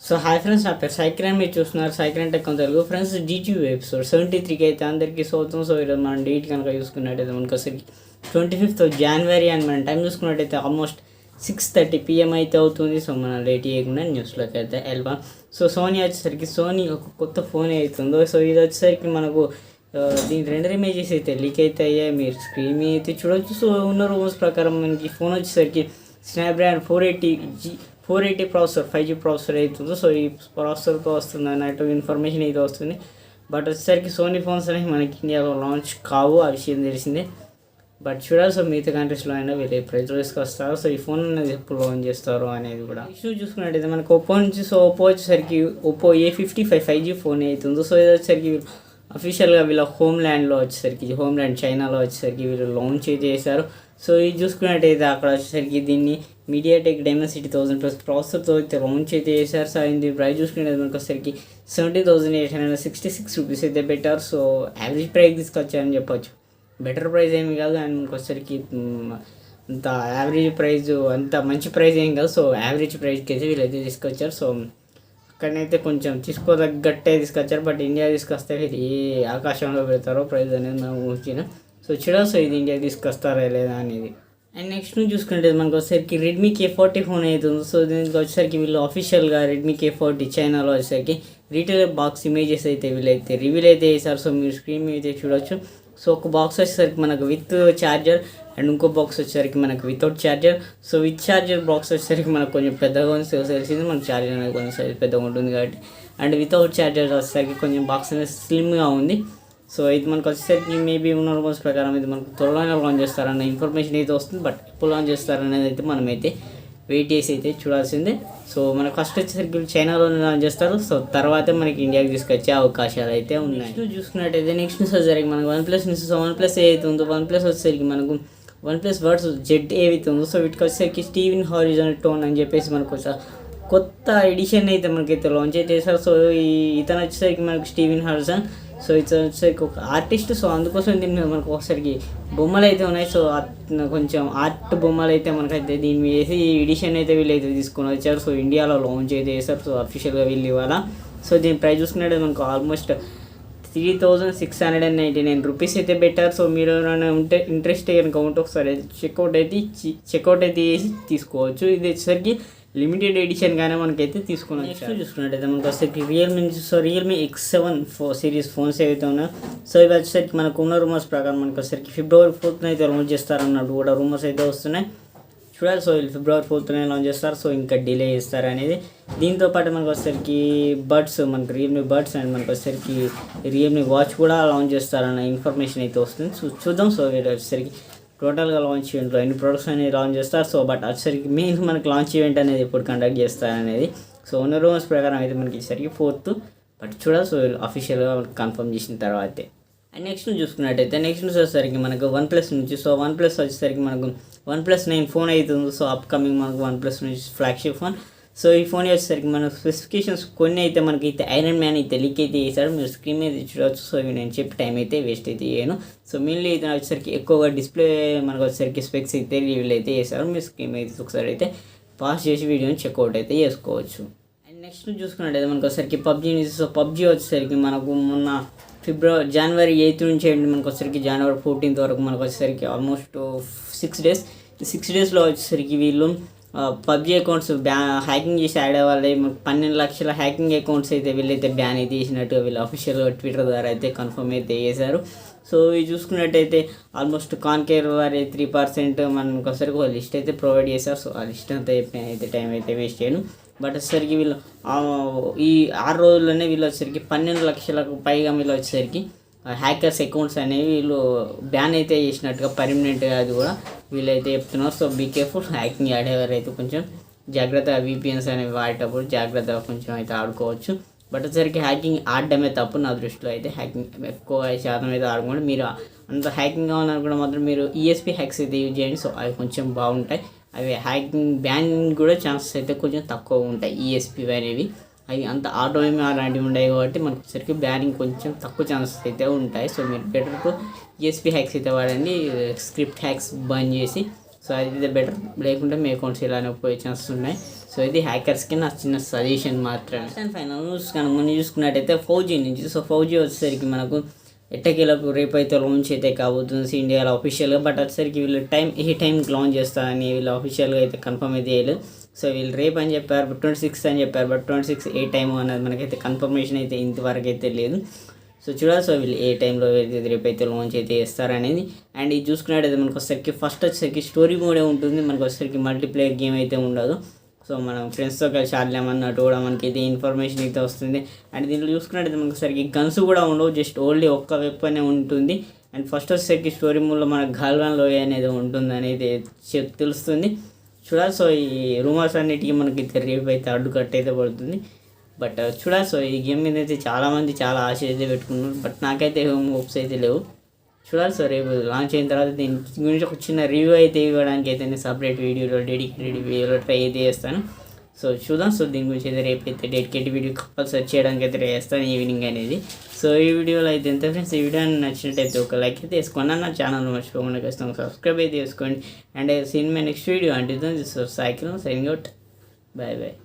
So hi friends, నా పేరు సాయికిరణ్. మీరు చూస్తున్నారు సాయికిరంటెకొంటెలుగు. ఫ్రెండ్స్, జీటీయూ ఎపిసోడ్ 73కి అయితే అందరికీ స్వాగతం. సో ఈరోజు మనం డేట్ కనుక చూసుకున్నట్టయితే మనకు వచ్చరికి 25th January అండ్ మనం టైం చూసుకున్నట్టయితే ఆల్మోస్ట్ 6:30 PM అయితే అవుతుంది. సో మనం లేట్ చేయకుండా న్యూస్లోకి అయితే వెళ్దాం. సో సోనీ వచ్చేసరికి సోనీ ఒక కొత్త ఫోన్ అవుతుందో. సో ఇది వచ్చేసరికి మనకు దీని రెండర్ ఇమేజెస్ అయితే లీక్ అయితే అయ్యాయి. మీరు స్క్రీన్ మీద అయితే చూడవచ్చు. సో ఉన్న రూమర్స్ ప్రకారం మనకి ఫోన్ వచ్చేసరికి స్నాప్డ్రాగన్ 480 ప్రాసెసర్ 5G ప్రాసెసర్ అవుతుందో. సో ఈ ప్రాసెసర్తో వస్తుంది అన్నట్టు ఇన్ఫర్మేషన్ అయితే వస్తుంది. బట్ వచ్చేసరికి సోనీ ఫోన్స్ అనేవి మనకి ఇండియాలో లాంచ్ కావు, ఆ విషయం తెలిసిందే. బట్ చూడాలి. సో మిగతా కంట్రీస్లో అయినా వీళ్ళు ప్రైస్ తీసుకొస్తారు. సో ఈ ఫోన్ అనేది ఎప్పుడు లాంచ్ చేస్తారు అనేది కూడా ఇష్యూ చూసుకున్నట్టయితే మనకు ఒప్పో నుంచి. సో ఒప్పో వచ్చేసరికి ఒప్పో A55 5G ఫోన్ అవుతుందో. సో ఇది వచ్చేసరికి అఫీషియల్గా వీళ్ళ హోమ్ల్యాండ్లో వచ్చేసరికి హోమ్ల్యాండ్ చైనాలో వచ్చేసరికి వీళ్ళు లాంచ్ అయితే చేశారు. సో ఇది చూసుకున్నట్టయితే అక్కడ వచ్చేసరికి దీన్ని మీడియాటెక్ డైమెన్సిటీ 1000+ ప్రాసెసర్తో అయితే లాంచ్ అయితే చేశారు. సో ఇది ప్రైస్ చూసుకునేది మనకు వచ్చేసరికి 70,866 రూపీస్ అయితే పెట్టారు. సో యావరేజ్ ప్రైస్ తీసుకొచ్చారని చెప్పొచ్చు. బెటర్ ప్రైస్ ఏమి కాదు, అండ్ మనకు వచ్చేసరికి అంత యావరేజ్ ప్రైస్ అంత మంచి ప్రైస్ ఏం కాదు. సో యావరేజ్ ప్రైస్కి అయితే వీళ్ళైతే తీసుకొచ్చారు. సో అక్కడనైతే కొంచెం తీసుకోదగ్గట్టే తీసుకొచ్చారు. బట్ ఇండియా తీసుకొస్తే వీళ్ళు ఏ ఆకాశంలో పెడతారో ప్రైస్ అనేది మనం ఊహించిన. సో చూడాలి. సో ఇది ఇండియాకి తీసుకొస్తారా లేదా అనేది. అండ్ నెక్స్ట్ చూసుకుంటే మనకు వచ్చేసరికి Redmi K40 ఫోన్ అవుతుంది. సో దీనికి వచ్చేసరికి వీళ్ళు అఫీషియల్గా Redmi K40 చైనాలో వచ్చేసరికి రీటైల్ బాక్స్ ఇమేజెస్ అయితే వీళ్ళైతే రివీల్ అయితే చేశారు. సో మీరు స్క్రీన్ మీద అయితే చూడవచ్చు. సో ఒక బాక్స్ వచ్చేసరికి మనకు విత్ ఛార్జర్ అండ్ ఇంకో బాక్స్ వచ్చేసరికి మనకు without charger. So with charger box వచ్చేసరికి మనకు కొంచెం పెద్దగా ఉంది. సో తెలిసింది మనకు ఛార్జర్ అనేది కొంచెం సైజ్ పెద్దగా ఉంటుంది కాబట్టి. అండ్ వితౌట్ ఛార్జర్ వచ్చేసరికి కొంచెం బాక్స్ అనేది స్లిమ్గా ఉంది. సో ఇది మనకు వచ్చేసరికి మేబీ ఉన్న రూమర్స్ ప్రకారం ఇది మనకు త్వరలోనే లాంచ్ చేస్తారన్న ఇన్ఫర్మేషన్ అయితే వస్తుంది. బట్ ఎప్పుడు లాంచ్ చేస్తారనేది అయితే మనమైతే వెయిట్ చేసి అయితే చూడాల్సిందే. సో మనకు ఫస్ట్ వచ్చేసరికి చైనాలోనే లాంచ్ చేస్తారు. సో తర్వాత మనకి ఇండియాకి తీసుకొచ్చే అవకాశాలు అయితే ఉన్నాయి. చూసుకున్నట్టయితే నెక్స్ట్ న్యూస్ వచ్చేసరికి మనకు వన్ప్లస్ న్యూస్. సో వన్ప్లస్ ఏదైతే ఉందో వన్ప్లస్ వచ్చేసరికి మనకు వన్ప్లస్ వర్డ్స్ Z ఏవైతే ఉందో. సో వీటికి వచ్చేసరికి స్టీవెన్ హారిజన్ టోన్ అని చెప్పేసి మనకు కొత్త ఎడిషన్ అయితే మనకైతే లాంచ్ అయితే చేశారు. సో ఇతను వచ్చేసరికి మనకు స్టీవెన్ హారిజన్. సో ఇట్స్ వచ్చేసరికి ఒక ఆర్టిస్ట్. సో అందుకోసం దీని మీద మనకు ఒకసారికి బొమ్మలు అయితే ఉన్నాయి. సో కొంచెం ఆర్ట్ బొమ్మలు అయితే మనకైతే దీని మీద వేసి ఈ ఎడిషన్ అయితే వీళ్ళైతే తీసుకొని వచ్చారు. సో ఇండియాలో లాంచ్ అయితే చేశారు. సో అఫీషియల్గా వీళ్ళు ఇవాళ. సో దీని ప్రైస్ చూసుకున్నట్టు మనకు ఆల్మోస్ట్ 3,699 రూపీస్ అయితే పెట్టారు. సో మీరు ఏమైనా ఉంటే ఇంట్రెస్ట్ కనుక ఉంటే ఒకసారి చెక్అవుట్ అయితే చేసి తీసుకోవచ్చు. ఇది వచ్చేసరికి లిమిటెడ్ ఎడిషన్ గానే మనకైతే తీసుకున్నాం. నెక్స్ట్ చూసుకున్నట్టయితే మనకు వచ్చేసరికి రియల్మీ X7 సిరీస్ ఫోన్స్ ఏవైతే ఉన్నాయో. సో ఇవి వచ్చేసరికి మనకు ఉన్న రూమర్స్ ప్రకారం మనకు వచ్చేసరికి February 4th అయితే లాంచ్ చేస్తారన్నట్టు కూడా రూమర్స్ అయితే వస్తున్నాయి. చూడాలి. సో వీళ్ళు February 4th లాంచ్ చేస్తారు. సో ఇంకా డిలే చేస్తారు అనేది. దీంతో పాటు మనకు వచ్చేసరికి బడ్స్, మనకు రియల్మీ బడ్స్ అండ్ మనకు వచ్చేసరికి రియల్మీ వాచ్ కూడా లాంచ్ చేస్తారన్న ఇన్ఫర్మేషన్ అయితే వస్తుంది. సో చూద్దాం. సో వీళ్ళు వచ్చేసరికి టోటల్గా లాంచ్ ఈవెంట్లో ఎన్ని ప్రొడక్ట్స్ అనేది లాంచ్ చేస్తారు. సో బట్ వచ్చేసరికి మెయిన్ మనకి లాంచ్ ఈవెంట్ అనేది ఎప్పుడు కండక్ట్ చేస్తారనేది. సో ఉన్న రూమర్స్ ప్రకారం అయితే మనకి వచ్చేసరికి 4th. బట్ చూడాలి. సో అఫీషియల్గా కన్ఫర్మ్ చేసిన తర్వాతే. అండ్ నెక్స్ట్ చూసుకున్నట్టయితే నెక్స్ట్ వచ్చేసరికి మనకు వన్ప్లస్ నుంచి. సో వన్ప్లస్ వచ్చేసరికి మనకు OnePlus 9 ఫోన్ అవుతుంది. సో అప్కమింగ్ మనకు వన్ప్లస్ నుంచి ఫ్లాగ్షిప్ ఫోన్. సో ఈ ఫోన్ వచ్చేసరికి మన స్పెసిఫికేషన్స్ కొన్ని అయితే మనకైతే ఐరన్ మ్యాన్ అయితే లీక్ అయితే చేశారు. మీరు స్క్రీన్ మీద చూడవచ్చు. సో ఇవి నేను చెప్పి టైం అయితే వేస్ట్ అయితే చేయను. సో మెయిన్లీ అయితే వచ్చేసరికి ఎక్కువగా డిస్ప్లే మనకు వచ్చేసరికి స్పెక్స్ అయితే రివీల్ అయితే చేశారు. మీరు స్క్రీన్ మీద ఒకసారి అయితే పాస్ చేసి వీడియోని చెక్అవుట్ అయితే చేసుకోవచ్చు. అండ్ నెక్స్ట్ చూసుకున్నట్టయితే మనకు వచ్చేసరికి PUBG న్యూస్. సో PUBG వచ్చేసరికి మనకు మొన్న January 8th నుంచి మనకు వచ్చేసరికి January 14th వరకు మనకు వచ్చేసరికి ఆల్మోస్ట్ 6 days. ఈ 6 daysలో వచ్చేసరికి వీళ్ళు PUBG అకౌంట్స్ హ్యాకింగ్ చేసి ఆడేవాళ్ళే 12 లక్షల హ్యాకింగ్ అకౌంట్స్ అయితే వీళ్ళైతే బ్యాన్ అయితే చేసినట్టు వీళ్ళు అఫీషియల్గా ట్విట్టర్ ద్వారా అయితే కన్ఫర్మ్ అయితే చేశారు. సో ఇది చూసుకున్నట్టయితే ఆల్మోస్ట్ కాన్కేర్ వారి 3% మనకు వచ్చేసరికి ఒక లిస్ట్ అయితే ప్రొవైడ్ చేశారు. సో ఆ లిస్ట్ అంతా అయితే టైం అయితే వేస్ట్ చేయను. బట్ వచ్చేసరికి వీళ్ళు ఈ 6 రోజుల్లోనే వీళ్ళు వచ్చేసరికి 12 లక్షలకు పైగా వీళ్ళు వచ్చేసరికి హ్యాకర్స్ అకౌంట్స్ అనేవి వీళ్ళు బ్యాన్ అయితే చేసినట్టుగా పర్మనెంట్గా అది కూడా వీళ్ళైతే చెప్తున్నారు. So be careful. హ్యాకింగ్ ఆడేవారు అయితే కొంచెం జాగ్రత్తగా VPNs అనేవి వాడేటప్పుడు జాగ్రత్తగా కొంచెం అయితే ఆడుకోవచ్చు. బట్ వచ్చేసరికి హ్యాకింగ్ ఆడడమే తప్పు నా దృష్టిలో అయితే. హ్యాకింగ్ ఎక్కువ శాతం అయితే ఆడుకోండి. మీరు అంత హ్యాకింగ్ కావాలనుకుంటే మాత్రం మీరు ESP హ్యాక్స్ అయితే యూజ్ చేయండి. సో అవి కొంచెం బాగుంటాయి. అవి హ్యాకింగ్ బ్యాన్ కూడా ఛాన్సెస్ అయితే కొంచెం తక్కువ ఉంటాయి. ESP అనేవి అవి అంత ఆటోమేమి అలాంటివి ఉంటాయి కాబట్టి మనకు వచ్చేసరికి బ్యానింగ్ కొంచెం తక్కువ ఛాన్సెస్ అయితే ఉంటాయి. సో మీరు బెటర్ ESP హ్యాక్స్ అయితే వాడండి. స్క్రిప్ట్ హ్యాక్స్ బంద్ చేసి. సో అది బెటర్. లేకుంటే మీ అకౌంట్స్ ఇలానే పోయే ఛాన్సెస్ ఉన్నాయి. సో ఇది హ్యాకర్స్కి నా చిన్న సజెషన్ మాత్రమే. అండ్ ఫైనల్ న్యూస్ కనుక ముందు చూసుకున్నట్టయితే Faug-G నుంచి. సో Faug-G వచ్చేసరికి మనకు ఎట్టకేలకు రేపు అయితే లాంచ్ అయితే కాబోతుంది ఇండియాలో అఫీషియల్గా. బట్ వచ్చేసరికి వీళ్ళు ఏ టైంకి లాంచ్ చేస్తారని వీళ్ళు అఫీషియల్గా అయితే కన్ఫర్మ్ అయితే చేయలేదు. సో వీళ్ళు రేపు అని చెప్పారు, 26 అని చెప్పారు. బట్ 26 ఏ టైం అనేది మనకైతే కన్ఫర్మేషన్ అయితే ఇంతవరకు అయితే లేదు. సో చూడాలి. సో వీళ్ళు ఏ టైంలో రేపు అయితే లాంచ్ అయితే చేస్తారనేది. అండ్ ఇది చూసుకున్నట్టయితే మనకు వచ్చేసరికి ఫస్ట్ వచ్చేసరికి స్టోరీ మోడే ఉంటుంది, మనకు వచ్చేసరికి మల్టీప్లేయర్ గేమ్ అయితే ఉండదు. సో మనం ఫ్రెండ్స్తో కలిసి ఆడలేమన్నట్టు కూడా మనకి అయితే ఇన్ఫర్మేషన్ అయితే వస్తుంది. అండ్ దీంట్లో చూసుకున్నట్టయితే మనకు సరికి గన్స్ కూడా ఉండవు, జస్ట్ ఓన్లీ ఒక్క వెపన్ ఉంటుంది. అండ్ ఫస్ట్ వచ్చేసరికి స్టోరీ మూడ్లో మనకు గాల్వాన్ లోయ అనేది ఉంటుంది అనేది తెలుస్తుంది. చూడాలి. సో ఈ రూమర్స్ అన్నిటికీ మనకి రేపు అయితే అడ్డుకట్ట అయితే పడుతుంది. బట్ చూడాలి. సో ఈ గేమ్ మీద అయితే చాలామంది చాలా ఆశ అయితే పెట్టుకున్నారు. బట్ నాకైతే హోప్స్ అయితే లేవు. చూడాలి. సో రేపు లాంచ్ అయిన తర్వాత దీని గురించి ఒక చిన్న రివ్యూ అయితే ఇవ్వడానికి అయితే నేను సపరేట్ వీడియోలో డెడికేటెడ్ వీడియోలో ట్రై అయితే చేస్తాను. సో చూద్దాం. సో దీని గురించి అయితే రేపు అయితే డెడికేటెడ్ వీడియో కంపల్సరీ చేయడానికి అయితే ట్రై చేస్తాను ఈవినింగ్ అనేది. సో ఈ వీడియోలో అయితే ఎంత ఫ్రెండ్స్, ఈ వీడియో నచ్చినట్టయితే ఒక లైక్ అయితే వేసుకోండి. నా ఛానల్ మర్చిపోకుండా ఖచ్చితంగా సబ్స్క్రైబ్ అయితే చేసుకోండి. And seen my next video అంటే this was cycle signing out. Bye bye.